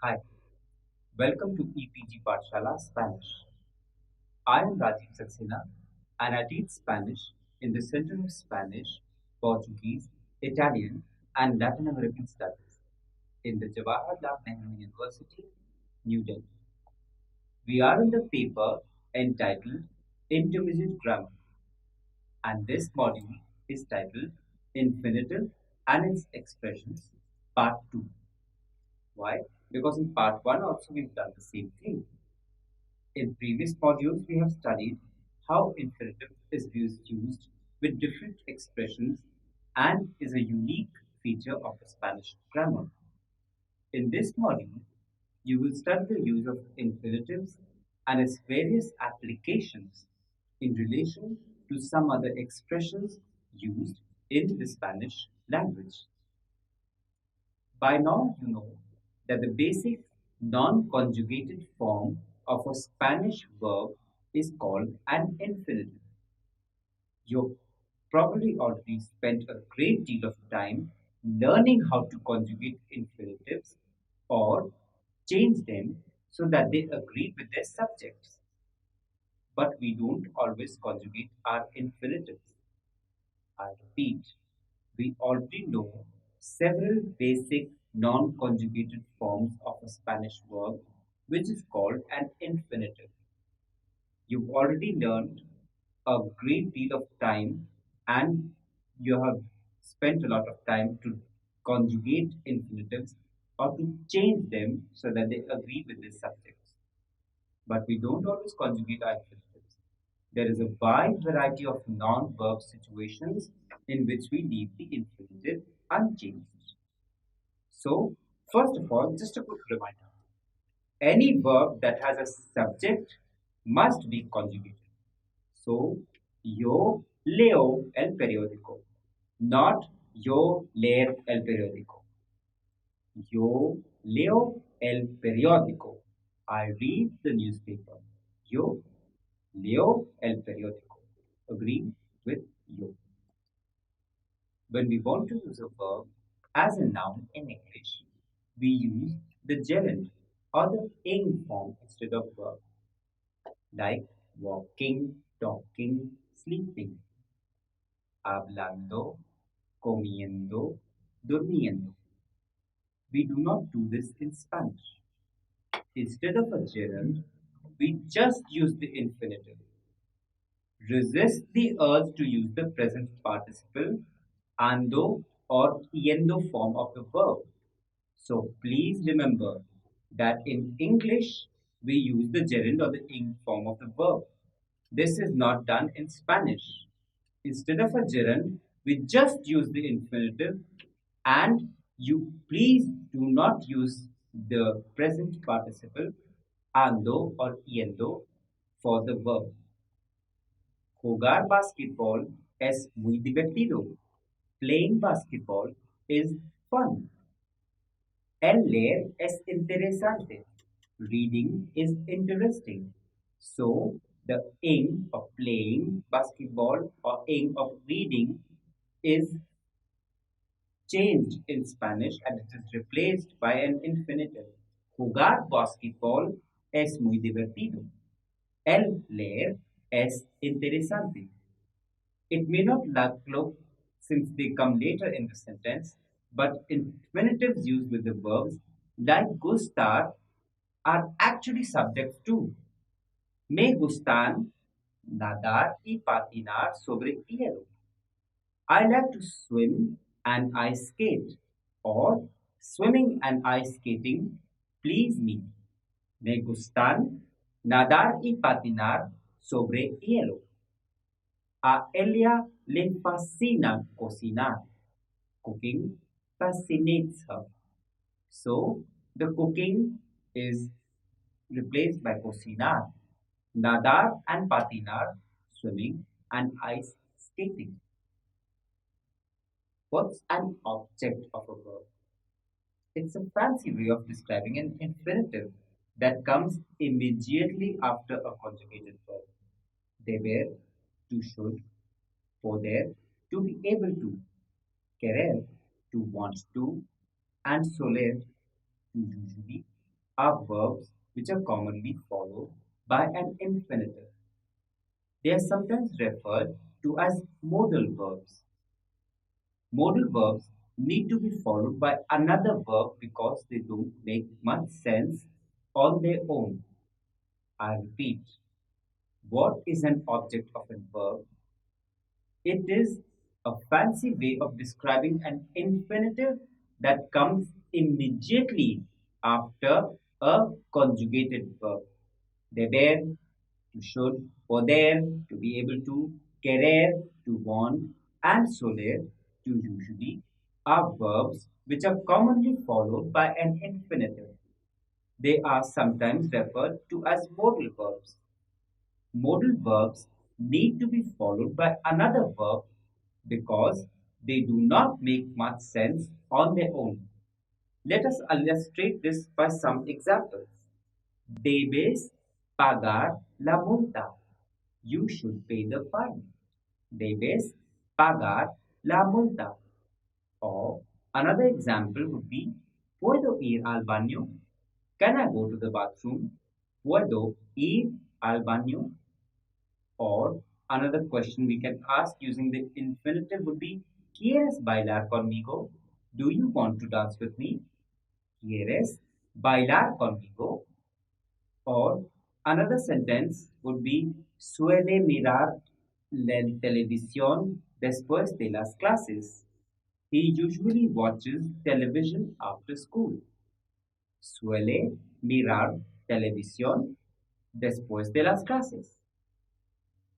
Hi, welcome to EPG Pathshala Spanish. I am Rajiv Saxena and I teach Spanish in the Center of Spanish, Portuguese, Italian, and Latin American Studies in the Jawaharlal Nehru University, New Delhi. We are in the paper entitled Intermediate Grammar, and this module is titled Infinitive and its Expressions, Part 2. Why? Because in Part 1 also we've done the same thing. In previous modules, we have studied how infinitive is used with different expressions and is a unique feature of the Spanish grammar. In this module, you will study the use of infinitives and its various applications in relation to some other expressions used in the Spanish language. By now, you know that the basic non-conjugated form of a Spanish verb is called an infinitive. You've probably already spent a great deal of time learning how to conjugate infinitives or change them so that they agree with their subjects. But we don't always conjugate our infinitives. I repeat, we already know several basic non-conjugated forms of a Spanish verb, which is called an infinitive. You've already learned a great deal of time and you have spent a lot of time to conjugate infinitives or to change them so that they agree with the subjects. But we don't always conjugate our infinitives. There is a wide variety of non-verb situations in which we leave the infinitive unchanged. So, first of all, just a quick reminder. Any verb that has a subject must be conjugated. So, yo leo el periódico, not yo leer el periódico. Yo leo el periódico. I read the newspaper. Yo leo el periódico. Agree with yo. When we want to use a verb as a noun in English, we use the gerund or the ing form instead of verb, like walking, talking, sleeping, hablando, comiendo, durmiendo. We do not do this in Spanish. Instead of a gerund, we just use the infinitive. Resist the urge to use the present participle, ando or yendo form of the verb. So please remember that in English, we use the gerund or the ing form of the verb. This is not done in Spanish. Instead of a gerund, we just use the infinitive and you please do not use the present participle ando or yendo for the verb. Jugar basketball es muy divertido. Playing basketball is fun. El leer es interesante. Reading is interesting. So the ing of playing basketball or ing of reading is changed in Spanish and it is replaced by an infinitive. Jugar basketball es muy divertido. El leer es interesante. It may not look since they come later in the sentence, but infinitives used with the verbs like gustar are actually subjects too. Me gustan nadar y patinar sobre hielo. I like to swim and ice skate, or swimming and ice skating please me. Me gustan nadar y patinar sobre hielo. A Elia le fascina cocinar. Cooking fascinates her. So the cooking is replaced by cocinar. Nadar and patinar, swimming and ice skating. What's an object of a verb? It's a fancy way of describing an infinitive that comes immediately after a conjugated verb. Deber, to should, poder, to be able to, querer, to want to, and soler, to usually are verbs which are commonly followed by an infinitive. They are sometimes referred to as modal verbs. Modal verbs need to be followed by another verb because they don't make much sense on their own. I repeat, what is an object of a verb? It is a fancy way of describing an infinitive that comes immediately after a conjugated verb. Deber, to should, poder, to be able to, querer, to want, and soler, to usually, are verbs which are commonly followed by an infinitive. They are sometimes referred to as modal verbs. Modal verbs need to be followed by another verb because they do not make much sense on their own. Let us illustrate this by some examples. Debes pagar la multa. You should pay the fine. Debes pagar la multa. Or another example would be, ¿Puedo ir al baño? Can I go to the bathroom? ¿Puedo ir al baño? Or another question we can ask using the infinitive would be, ¿Quieres bailar conmigo? Do you want to dance with me? ¿Quieres bailar conmigo? Or another sentence would be, suele mirar la televisión después de las clases. He usually watches television after school. Suele mirar televisión después de las clases.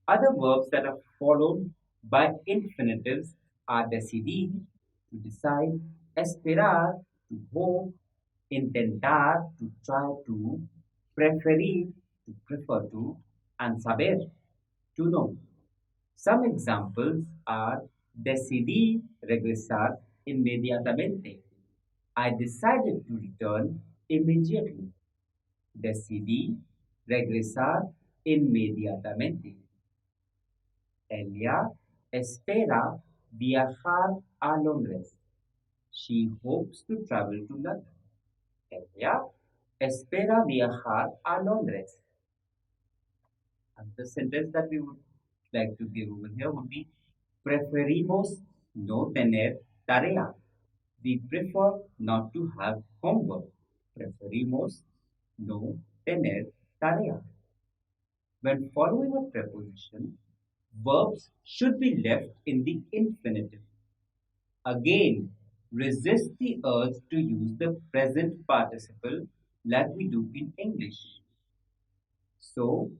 Other verbs that are followed by infinitives are decidir, to decide, esperar, to hope, intentar, to try to, preferir, to prefer to, and saber, to know. Some examples are decidí regresar inmediatamente. I decided to return immediately. Decidí regresar inmediatamente. Ella espera viajar a Londres. She hopes to travel to London. Ella espera viajar a Londres. And the sentence that we would like to give over here would be, preferimos no tener tarea. We prefer not to have homework. Preferimos no tener tarea. When following a preposition, verbs should be left in the infinitive. Again, resist the urge to use the present participle like we do in English. So,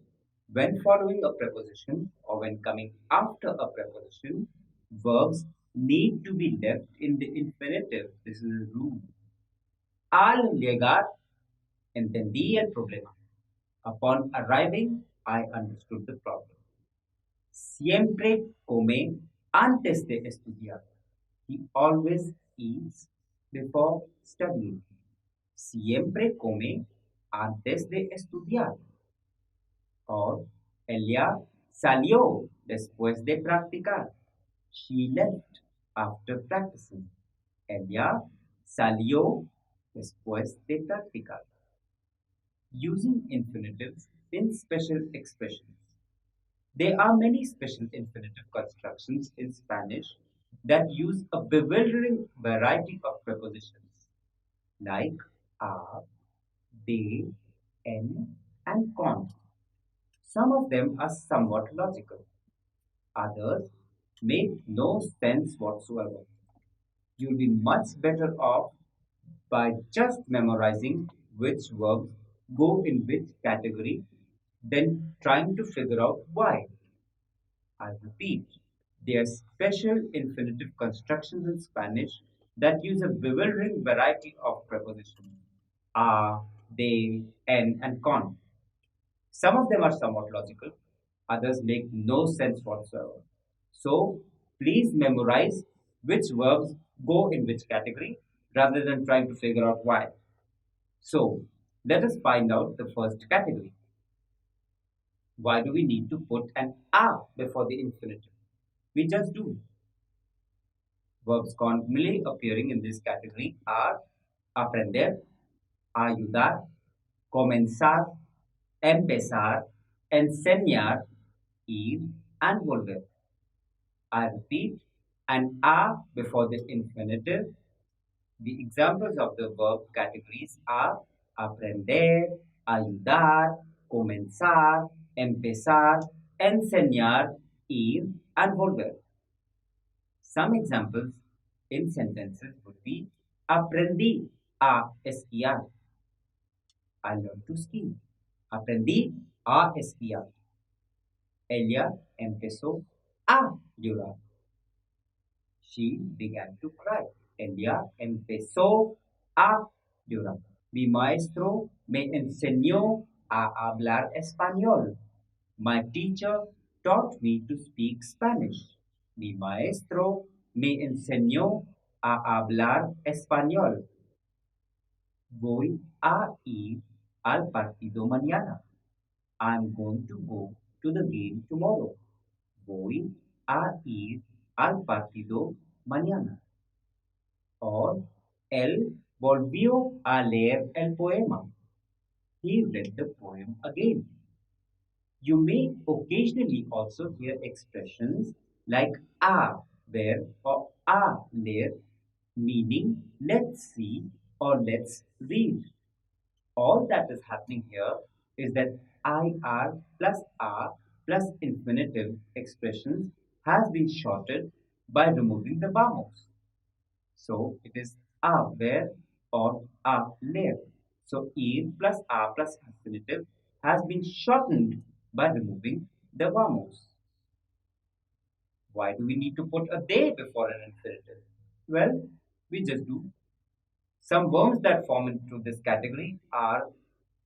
when following a preposition or when coming after a preposition, verbs need to be left in the infinitive. This is a rule. Al llegar, entendí el problema. Upon arriving, I understood the problem. Siempre come antes de estudiar. He always eats before studying. Siempre come antes de estudiar. Or, ella salió después de practicar. She left after practicing. Ella salió después de practicar. Using infinitives in special expressions. There are many special infinitive constructions in Spanish that use a bewildering variety of prepositions like a, de, en, and con. Some of them are somewhat logical, others make no sense whatsoever. You'll be much better off by just memorizing which verbs go in which category than trying to figure out why. I repeat, there are special infinitive constructions in Spanish that use a bewildering variety of prepositions a, de, en, and con. Some of them are somewhat logical, others make no sense whatsoever. So please memorize which verbs go in which category rather than trying to figure out why. So let us find out the first category. Why do we need to put an a before the infinitive? We just do. Verbs commonly appearing in this category are aprender, ayudar, comenzar, empezar, enseñar, ir, and volver. I repeat, an a before the infinitive. The examples of the verb categories are aprender, ayudar, comenzar, empezar, enseñar, ir, and volver. Some examples in sentences would be aprendí a esquiar. I learned to ski. Aprendí a esquiar. Ella empezó a llorar. She began to cry. Ella empezó a llorar. Mi maestro me enseñó a hablar español. My teacher taught me to speak Spanish. Mi maestro me enseñó a hablar español. Voy a ir al partido mañana. I'm going to go to the game tomorrow. Voy a ir al partido mañana. Or él volvió a leer el poema. He read the poem again. You may occasionally also hear expressions like a ver or a leer, meaning let's see or let's read. All that is happening here is that IR plus R plus infinitive expressions has been shorted by removing the vowels. So it is a ver or a leer. So ir plus a plus infinitive has been shortened by removing the vowels. Why do we need to put a they before an infinitive? Well, we just do. Some verbs that form into this category are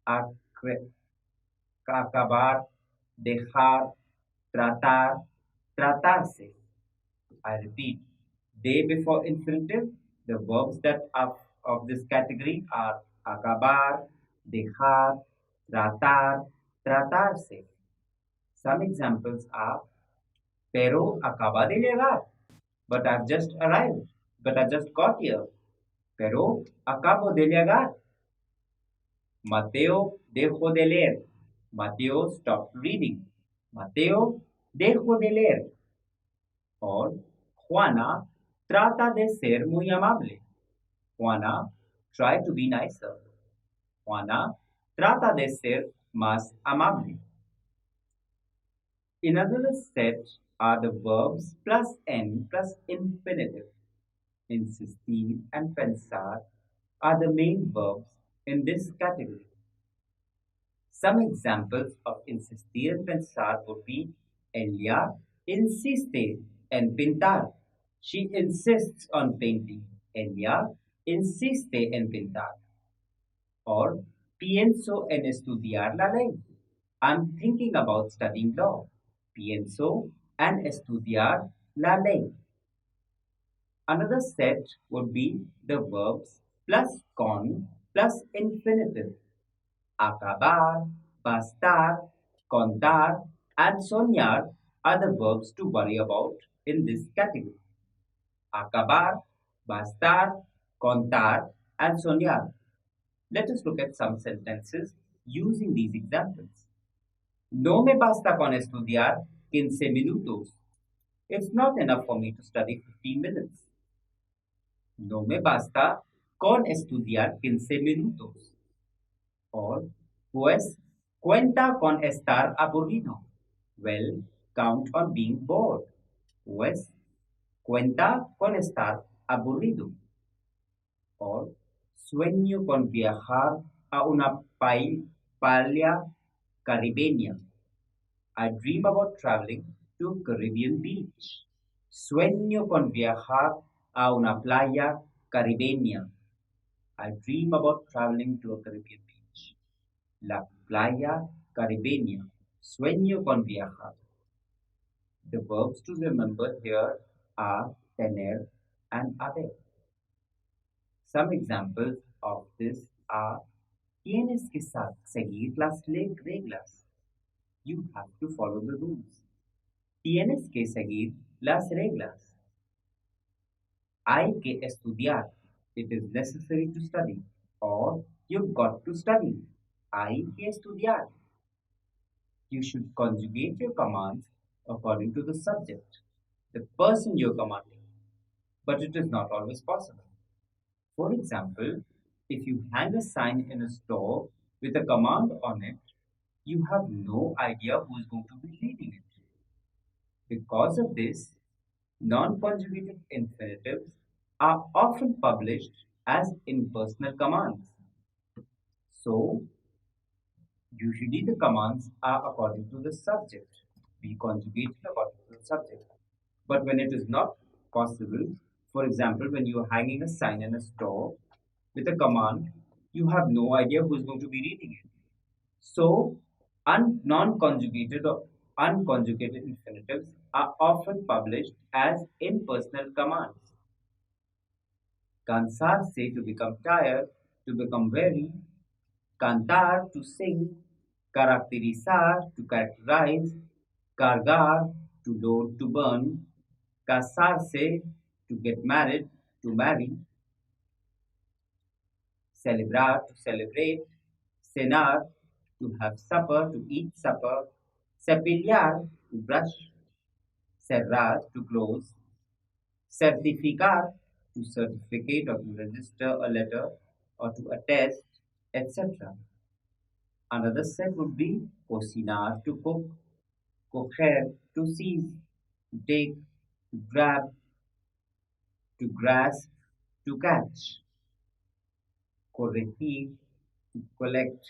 acre- acabar, dejar, tratar, tratarse. I repeat, they before infinitive, the verbs that are of this category are acabar, dejar, tratar, tratarse. Some examples are, pero acaba de llegar, but I've just arrived, but I just got here. Pero acabo de llegar. Mateo dejó de leer. Mateo stopped reading. Mateo dejó de leer. Or Juana trata de ser muy amable. Juana try to be nicer. Juana trata de ser más amable. Another set are the verbs plus n plus infinitive. Insistir and pensar are the main verbs in this category. Some examples of insistir and pensar would be ella insiste en pintar. She insists on painting. Ella insiste en pintar. Or pienso en estudiar la ley. I'm thinking about studying law. Pienso en estudiar la ley. Another set would be the verbs plus con plus infinitive. Acabar, bastar, contar, and soñar are the verbs to worry about in this category. Acabar, bastar, contar, and soñar. Let us look at some sentences using these examples. No me basta con estudiar 15 minutos. It's not enough for me to study 15 minutes. No me basta con estudiar 15 minutos. Or, pues, cuenta con estar aburrido. Well, count on being bored. Pues, cuenta con estar aburrido. Or, sueño con viajar a una playa caribeña. I dream about traveling to a Caribbean beach. Sueño con viajar a una playa caribeña. I dream about traveling to a Caribbean beach. La playa caribeña. Sueño con viajar. The verbs to remember here are tener and haber. Some examples of this are tienes que seguir las reglas. You have to follow the rules. Tienes que seguir las reglas. Hay que estudiar. It is necessary to study. Or you've got to study. Hay que estudiar. You should conjugate your commands according to the subject, the person you're commanding, but it is not always possible. For example, if you hang a sign in a store with a command on it, you have no idea who is going to be reading it. Because of this, non conjugated infinitives are often published as impersonal commands. So, usually the commands are according to the subject, be conjugated according to the subject. But when it is not possible, for example, when you are hanging a sign in a store with a command, you have no idea who is going to be reading it. So, non-conjugated or unconjugated infinitives are often published as impersonal commands. Cansarse to become tired, to become weary, cantar to sing, caracterizar to characterize, cargar to load to burn, casarse to get married, to marry, celebrar to celebrate, cenar to have supper, to eat supper, cepillar to brush, cerrar to close, certificar to certificate or to register a letter or to attest, etc. Another set would be cocinar to cook, coger to seize, to take, to grab, to grasp, to catch, corregir to collect,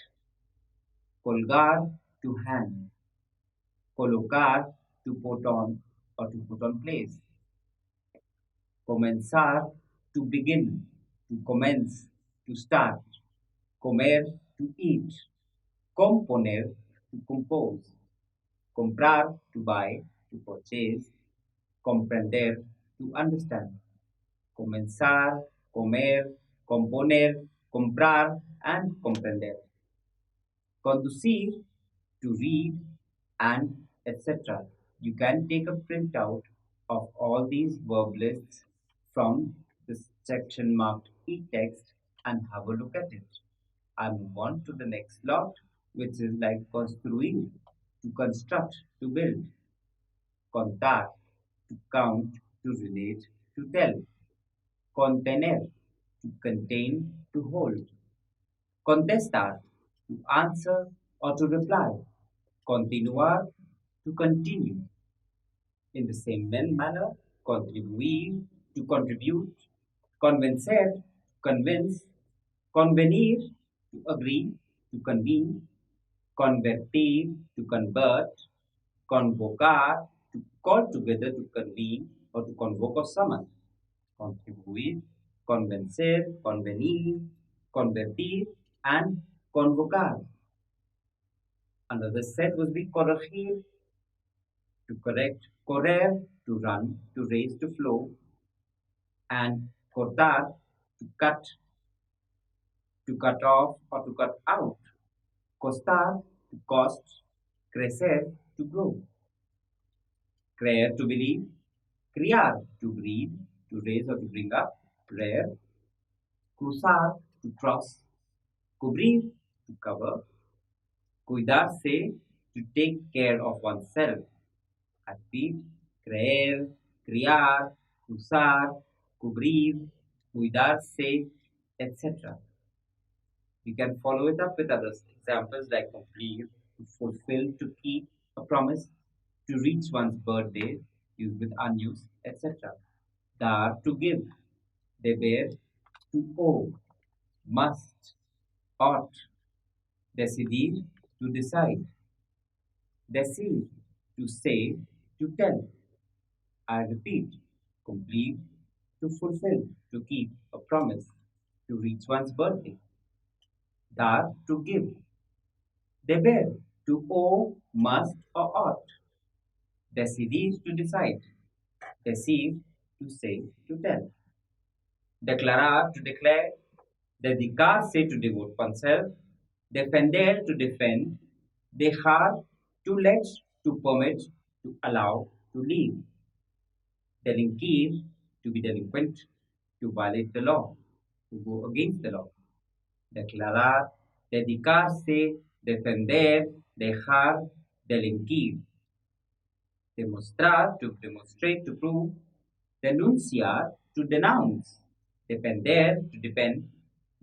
colgar to hang, colocar to put on or to put on place, comenzar to begin, to commence, to start, comer to eat, componer to compose, comprar to buy, to purchase, comprender to understand, comenzar, comer, componer, comprar, and comprender, conducir to read, and etc. You can take a printout of all these verb lists from this section marked e-text and have a look at it. I move on to the next lot, which is like construir, to construct, to build, contar, to count, to relate, to tell, contener, to contain, to hold, contestar, to answer or to reply, continuar, to continue. In the same manner, contribuir, to contribute, convencer, to convince, convenir, to agree, to convene, convertir, to convert, convocar, to call together, to convene, or to convoke or summon, contribuir, convencer, convenir, convertir, and convocar. Another set would be corregir, to correct, correr, to run, to raise, to flow, and cortar, to cut off, or to cut out, costar, to cost, crecer, to grow, creer, to believe, criar, to breed, to raise or to bring up, rear, cruzar, to cross, cubrir, to cover, cuidarse, to take care of oneself. I repeat, creer, criar, cruzar, cubrir, cuidarse, etc. We can follow it up with other examples like complete, to fulfill, to keep a promise, to reach one's birthday, used with unused, etc. Dar, to give, deber, to owe, must, ought, decidir, to decide, decir, to say, to tell. I repeat, complete, to fulfill, to keep a promise, to reach one's birthday. Dar, to give, deber, to owe, must, or ought. Decidir, to decide, decir, to say, to tell. Declarar, to declare, dedicarse, to devote oneself, defender, to defend, dejar, to let, to permit, to allow, to leave, delinquir, to be delinquent, to violate the law, to go against the law, declarar, dedicarse, defender, dejar, delinquir, demostrar, to demonstrate, to prove, denunciar, to denounce, defender, to defend,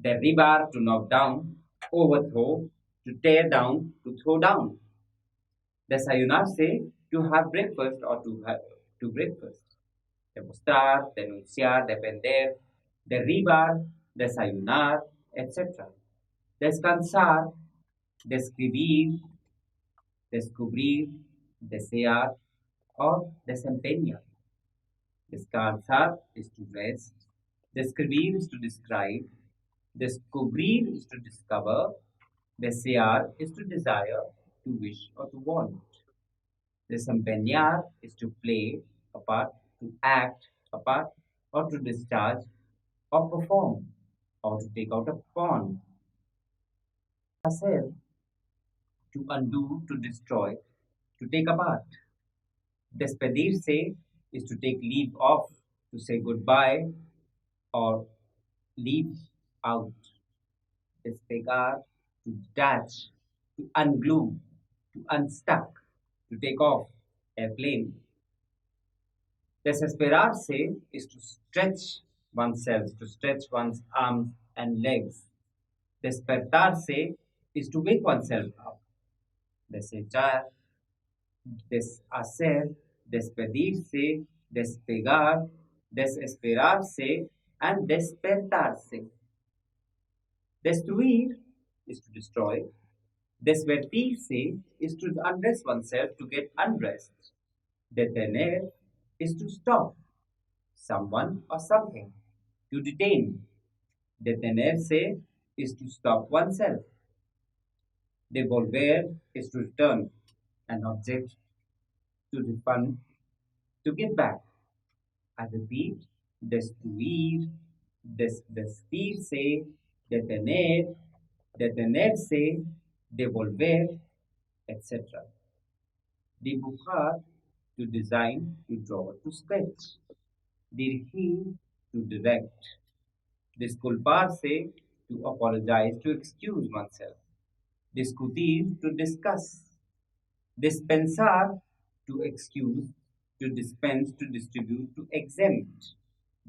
derribar, to knock down, overthrow, to tear down, to throw down, desayunarse, to have breakfast or to breakfast, demostrar, denunciar, defender, derribar, desayunar, etc. Descansar, describir, descubrir, desear or desempeñar. Descansar is to rest, describir is to describe, descubrir is to discover, desear is to desire, to wish or to want. Desempeñar is to play a part, to act a part, or to discharge or perform, or to take out a pawn. Hacer, to undo, to destroy, to take apart. Despedirse is to take leave of, to say goodbye or leave out. Despegar, to detach, to unglue, to unstuck, to take off, airplane. Desesperarse is to stretch oneself, to stretch one's arms and legs. Despertarse is to wake oneself up. Desechar, deshacer, despedirse, despegar, desesperarse, and despertarse. Destruir is to destroy. Desvertirse is to undress oneself to get undressed. Detener is to stop someone or something, to detain. Detenerse is to stop oneself. Devolver is to return an object, to refund, to give back. I repeat, destruir, desvestirse, detener, detenerse, devolver, etc. Dibujar, to design, to draw, to sketch. Dirigir, to direct. Disculparse, to apologize, to excuse oneself. Discutir, to discuss. Dispensar, to excuse, to dispense, to distribute, to exempt.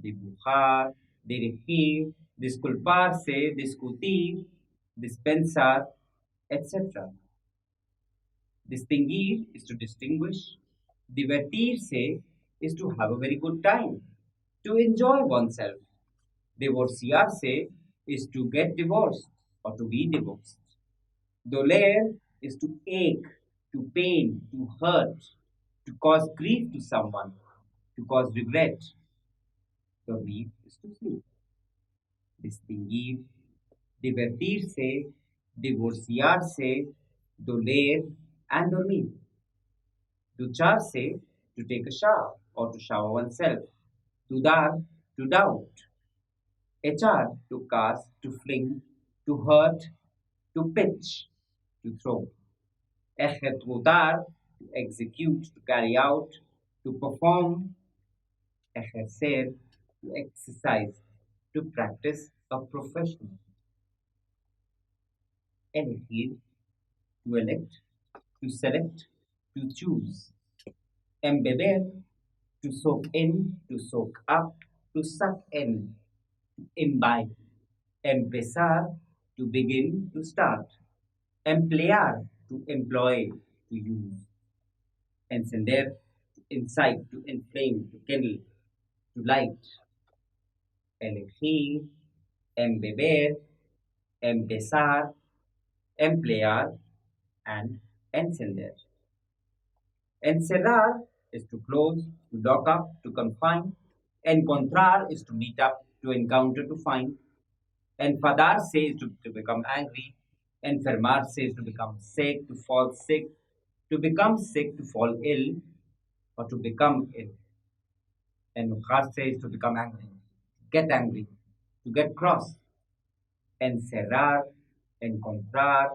Dibujar, dirigir, disculparse, discutir, dispensar, etc. Distinguir is to distinguish. Divertirse is to have a very good time, to enjoy oneself. Divorciarse is to get divorced or to be divorced. Doler is to ache, to pain, to hurt, to cause grief to someone, to cause regret. Dormir is to sleep. Distinguir, divertirse, divorciarse, doler, and dormir. Ducharse, to take a shower or to shower oneself. Dudar, to doubt. Echar, to cast, to fling, to hurt, to pitch, to throw. Ejecutar, to execute, to carry out, to perform. Ejercer, to exercise, to practice a profession. Elegir, to elect, to select, to choose. Embeber, to soak in, to soak up, to suck in, to imbibe. Empezar, to begin, to start. Emplear, to employ, to use. Encender, to incite, to inflame, to kindle, to light. Elegir, embeber, empezar, emplear, and encender. Encerrar is to close, to lock up, to confine. Encontrar is to meet up, to encounter, to find. Enfadarse is to become angry. Enfermarse is to become sick, to fall sick. To become sick, to fall ill, or to become ill. Enojarse is to become angry, get angry, to get cross. Encerrar, encontrar,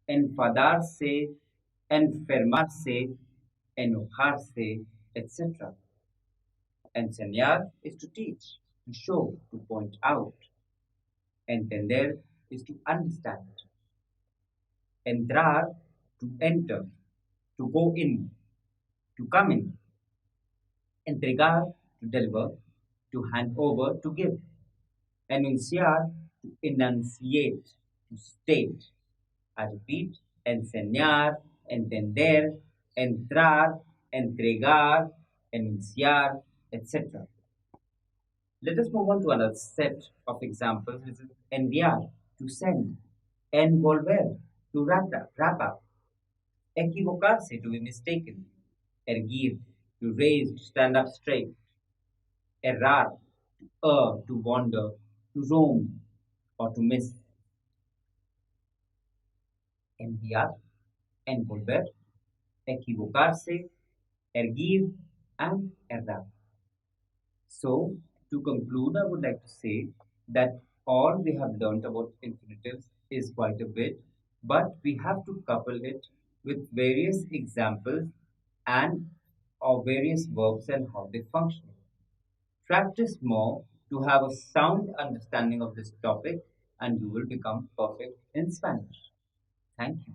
enfadarse, enfermarse, enojarse, etc. Enseñar is to teach, to show, to point out. Entender is to understand. entrar, to enter, to go in, to come in, entregar, to deliver, to hand over, to give, enunciar, to enunciate, to state. I repeat, enseñar, entender, entrar, entregar, enunciar, etc. Let us move on to another set of examples, which is enviar, to send, envolver, to wrap up, equivocarse, to be mistaken, erguir, to raise, to stand up straight, errar, to err, to wander, to roam, or to miss, enviar, envolver, equivocarse, erguir, and errar. So, to conclude, I would like to say that all we have learnt about infinitives is quite a bit, but we have to couple it with various examples and of various verbs and how they function. Practice more to have a sound understanding of this topic, and you will become perfect in Spanish. Thank you.